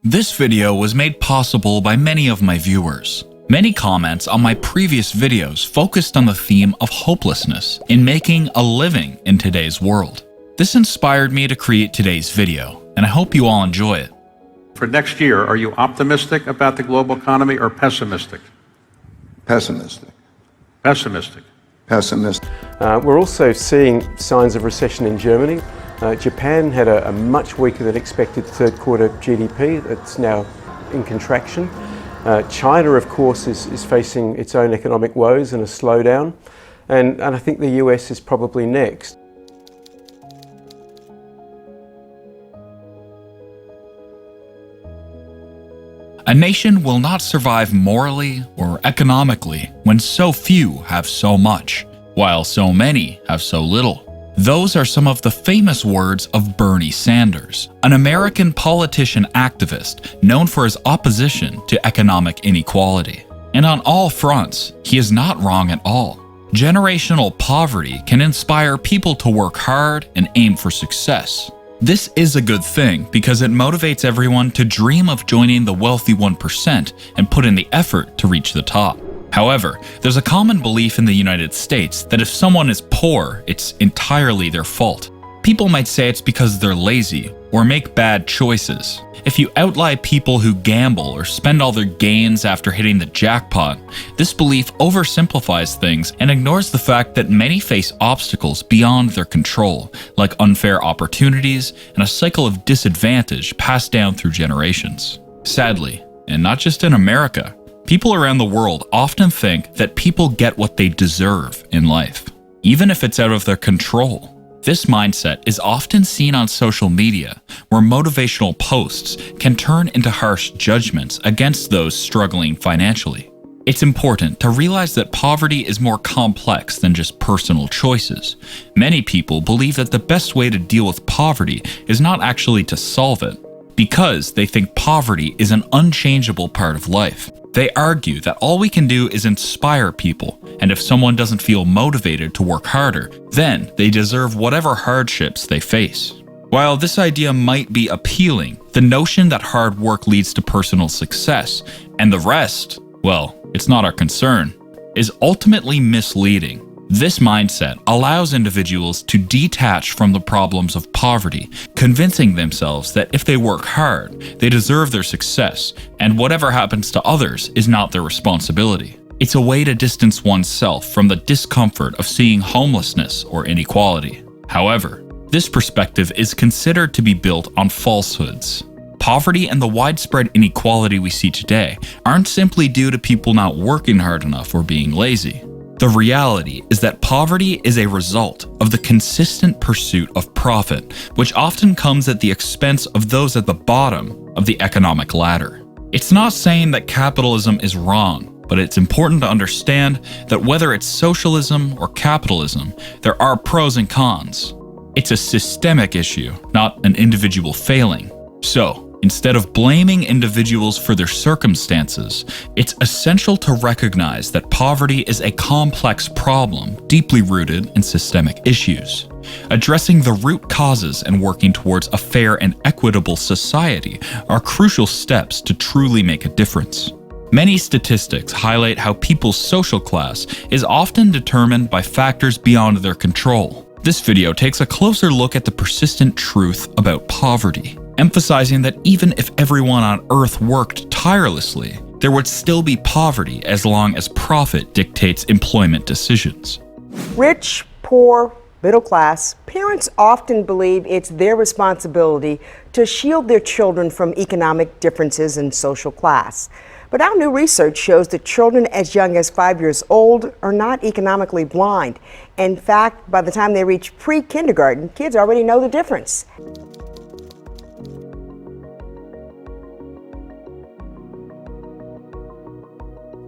This video was made possible by many of my viewers. Many comments on my previous videos focused on the theme of hopelessness in making a living in today's world. This inspired me to create today's video, and I hope you all enjoy it. For next year, are you optimistic about the global economy or pessimistic? Pessimistic. Pessimistic. Pessimistic. We're also seeing signs of recession in Germany. Japan had a much weaker than expected third quarter GDP. It's now in contraction. China, of course, is facing its own economic woes and a slowdown. And I think the US is probably next. A nation will not survive morally or economically when so few have so much, while so many have so little. Those are some of the famous words of Bernie Sanders, an American politician activist known for his opposition to economic inequality. And on all fronts, he is not wrong at all. Generational poverty can inspire people to work hard and aim for success. This is a good thing because it motivates everyone to dream of joining the wealthy 1% and put in the effort to reach the top. However, there's a common belief in the United States that if someone is poor, it's entirely their fault. People might say it's because they're lazy or make bad choices. If you outlie people who gamble or spend all their gains after hitting the jackpot, this belief oversimplifies things and ignores the fact that many face obstacles beyond their control, like unfair opportunities and a cycle of disadvantage passed down through generations. Sadly, and not just in America, people around the world often think that people get what they deserve in life, even if it's out of their control. This mindset is often seen on social media, where motivational posts can turn into harsh judgments against those struggling financially. It's important to realize that poverty is more complex than just personal choices. Many people believe that the best way to deal with poverty is not actually to solve it, because they think poverty is an unchangeable part of life. They argue that all we can do is inspire people, and if someone doesn't feel motivated to work harder, then they deserve whatever hardships they face. While this idea might be appealing, the notion that hard work leads to personal success, and the rest, well, it's not our concern, is ultimately misleading. This mindset allows individuals to detach from the problems of poverty, convincing themselves that if they work hard, they deserve their success, and whatever happens to others is not their responsibility. It's a way to distance oneself from the discomfort of seeing homelessness or inequality. However, this perspective is considered to be built on falsehoods. Poverty and the widespread inequality we see today aren't simply due to people not working hard enough or being lazy. The reality is that poverty is a result of the consistent pursuit of profit, which often comes at the expense of those at the bottom of the economic ladder. It's not saying that capitalism is wrong, but it's important to understand that whether it's socialism or capitalism, there are pros and cons. It's a systemic issue, not an individual failing. So, instead of blaming individuals for their circumstances, it's essential to recognize that poverty is a complex problem deeply rooted in systemic issues. Addressing the root causes and working towards a fair and equitable society are crucial steps to truly make a difference. Many statistics highlight how people's social class is often determined by factors beyond their control. This video takes a closer look at the persistent truth about poverty, emphasizing that even if everyone on Earth worked tirelessly, there would still be poverty as long as profit dictates employment decisions. Rich, poor, middle class, parents often believe it's their responsibility to shield their children from economic differences in social class. But our new research shows that children as young as 5 years old are not economically blind. In fact, by the time they reach pre-kindergarten, kids already know the difference.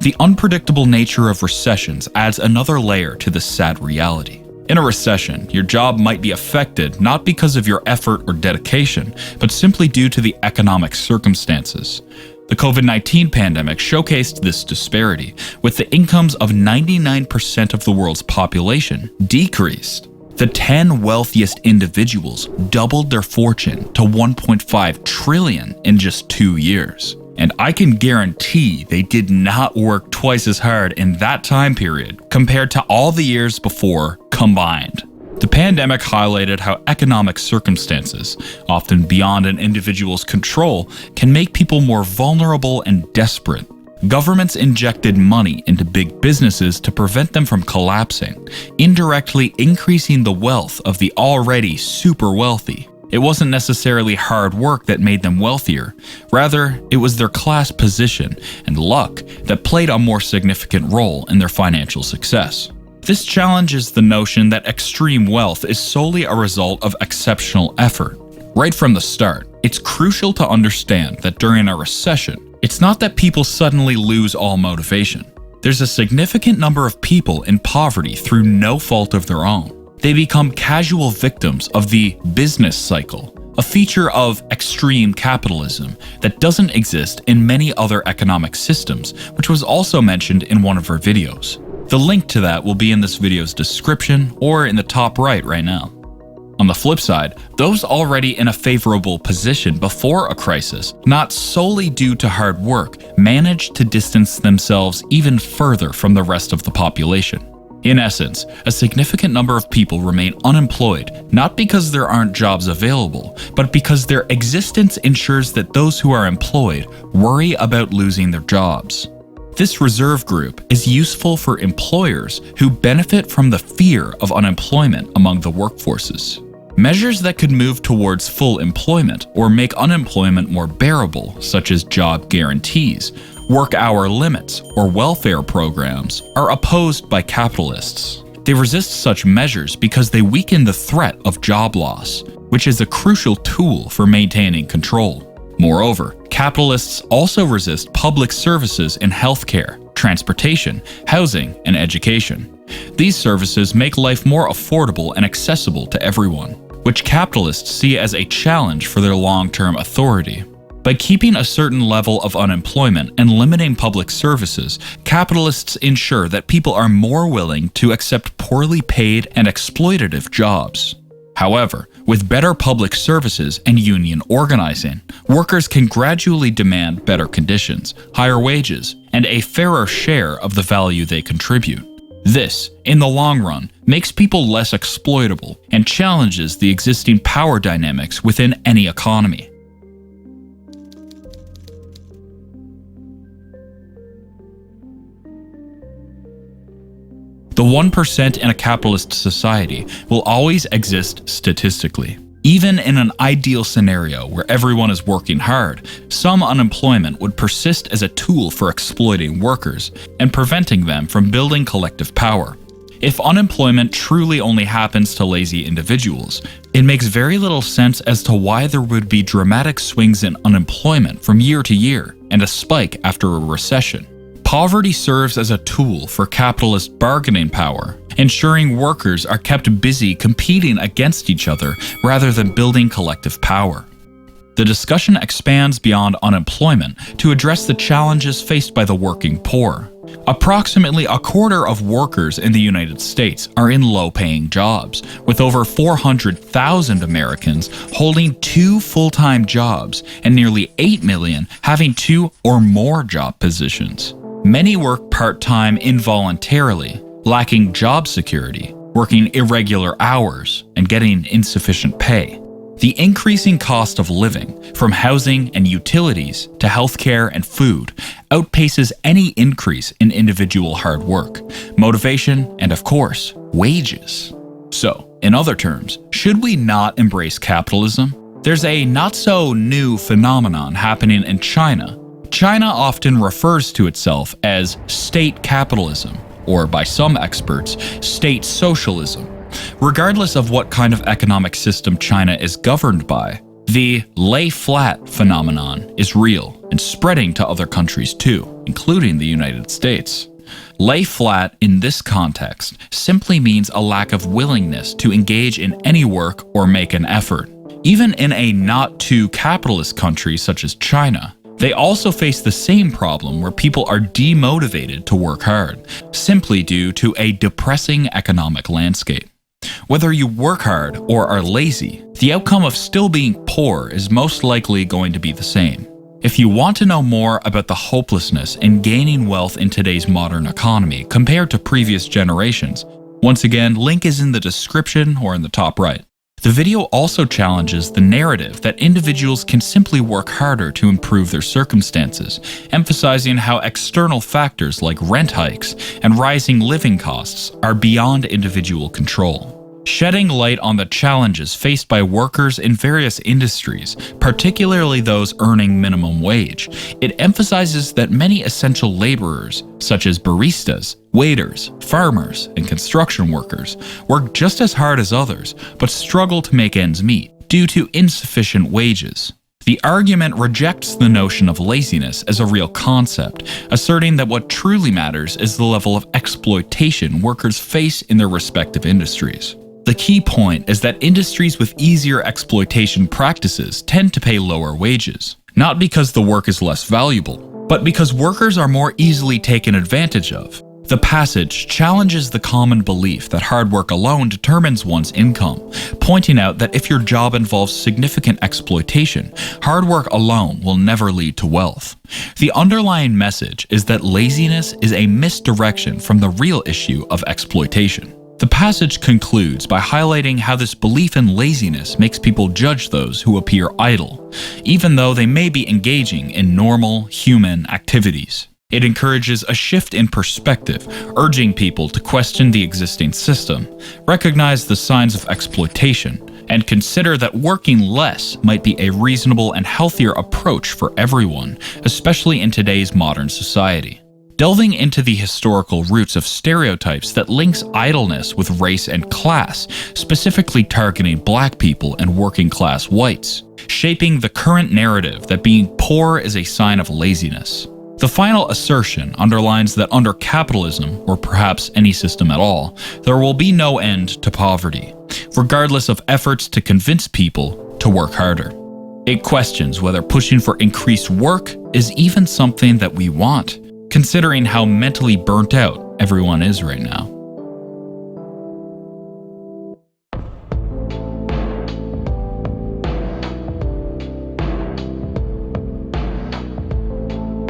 The unpredictable nature of recessions adds another layer to this sad reality. In a recession, your job might be affected not because of your effort or dedication, but simply due to the economic circumstances. The COVID-19 pandemic showcased this disparity, with the incomes of 99% of the world's population decreased. The 10 wealthiest individuals doubled their fortune to $1.5 trillion in just 2 years. And I can guarantee they did not work twice as hard in that time period compared to all the years before combined. The pandemic highlighted how economic circumstances, often beyond an individual's control, can make people more vulnerable and desperate. Governments injected money into big businesses to prevent them from collapsing, indirectly increasing the wealth of the already super wealthy. It wasn't necessarily hard work that made them wealthier. Rather, it was their class position and luck that played a more significant role in their financial success. This challenges the notion that extreme wealth is solely a result of exceptional effort. Right from the start, it's crucial to understand that during a recession, it's not that people suddenly lose all motivation. There's a significant number of people in poverty through no fault of their own. They become casual victims of the business cycle, a feature of extreme capitalism that doesn't exist in many other economic systems, which was also mentioned in one of our videos. The link to that will be in this video's description or in the top right now. On the flip side, those already in a favorable position before a crisis, not solely due to hard work, managed to distance themselves even further from the rest of the population. In essence, a significant number of people remain unemployed, not because there aren't jobs available, but because their existence ensures that those who are employed worry about losing their jobs. This reserve group is useful for employers who benefit from the fear of unemployment among the workforces. Measures that could move towards full employment or make unemployment more bearable, such as job guarantees, work hour limits, or welfare programs, are opposed by capitalists. They resist such measures because they weaken the threat of job loss, which is a crucial tool for maintaining control. Moreover, capitalists also resist public services in healthcare, transportation, housing, and education. These services make life more affordable and accessible to everyone, which capitalists see as a challenge for their long-term authority. By keeping a certain level of unemployment and limiting public services, capitalists ensure that people are more willing to accept poorly paid and exploitative jobs. However, with better public services and union organizing, workers can gradually demand better conditions, higher wages, and a fairer share of the value they contribute. This, in the long run, makes people less exploitable and challenges the existing power dynamics within any economy. The 1% in a capitalist society will always exist statistically. Even in an ideal scenario where everyone is working hard, some unemployment would persist as a tool for exploiting workers and preventing them from building collective power. If unemployment truly only happens to lazy individuals, it makes very little sense as to why there would be dramatic swings in unemployment from year to year and a spike after a recession. Poverty serves as a tool for capitalist bargaining power, ensuring workers are kept busy competing against each other rather than building collective power. The discussion expands beyond unemployment to address the challenges faced by the working poor. Approximately a quarter of workers in the United States are in low-paying jobs, with over 400,000 Americans holding 2 full-time jobs and nearly 8 million having 2 or more job positions. Many work part-time involuntarily, lacking job security, working irregular hours, and getting insufficient pay. The increasing cost of living, from housing and utilities to healthcare and food, outpaces any increase in individual hard work, motivation, and of course, wages. So, in other terms, should we not embrace capitalism? There's a not-so-new phenomenon happening in China. China often refers to itself as state capitalism, or by some experts, state socialism. Regardless of what kind of economic system China is governed by, the lay-flat phenomenon is real and spreading to other countries too, including the United States. Lay flat in this context simply means a lack of willingness to engage in any work or make an effort. Even in a not-too-capitalist country such as China, they also face the same problem where people are demotivated to work hard, simply due to a depressing economic landscape. Whether you work hard or are lazy, the outcome of still being poor is most likely going to be the same. If you want to know more about the hopelessness in gaining wealth in today's modern economy compared to previous generations, once again, link is in the description or in the top right. The video also challenges the narrative that individuals can simply work harder to improve their circumstances, emphasizing how external factors like rent hikes and rising living costs are beyond individual control. Shedding light on the challenges faced by workers in various industries, particularly those earning minimum wage, it emphasizes that many essential laborers, such as baristas, waiters, farmers, and construction workers, work just as hard as others, but struggle to make ends meet due to insufficient wages. The argument rejects the notion of laziness as a real concept, asserting that what truly matters is the level of exploitation workers face in their respective industries. The key point is that industries with easier exploitation practices tend to pay lower wages, not because the work is less valuable, but because workers are more easily taken advantage of. The passage challenges the common belief that hard work alone determines one's income, pointing out that if your job involves significant exploitation, hard work alone will never lead to wealth. The underlying message is that laziness is a misdirection from the real issue of exploitation. The passage concludes by highlighting how this belief in laziness makes people judge those who appear idle, even though they may be engaging in normal, human activities. It encourages a shift in perspective, urging people to question the existing system, recognize the signs of exploitation, and consider that working less might be a reasonable and healthier approach for everyone, especially in today's modern society. Delving into the historical roots of stereotypes that links idleness with race and class, specifically targeting Black people and working-class whites, shaping the current narrative that being poor is a sign of laziness. The final assertion underlines that under capitalism, or perhaps any system at all, there will be no end to poverty, regardless of efforts to convince people to work harder. It questions whether pushing for increased work is even something that we want, considering how mentally burnt out everyone is right now.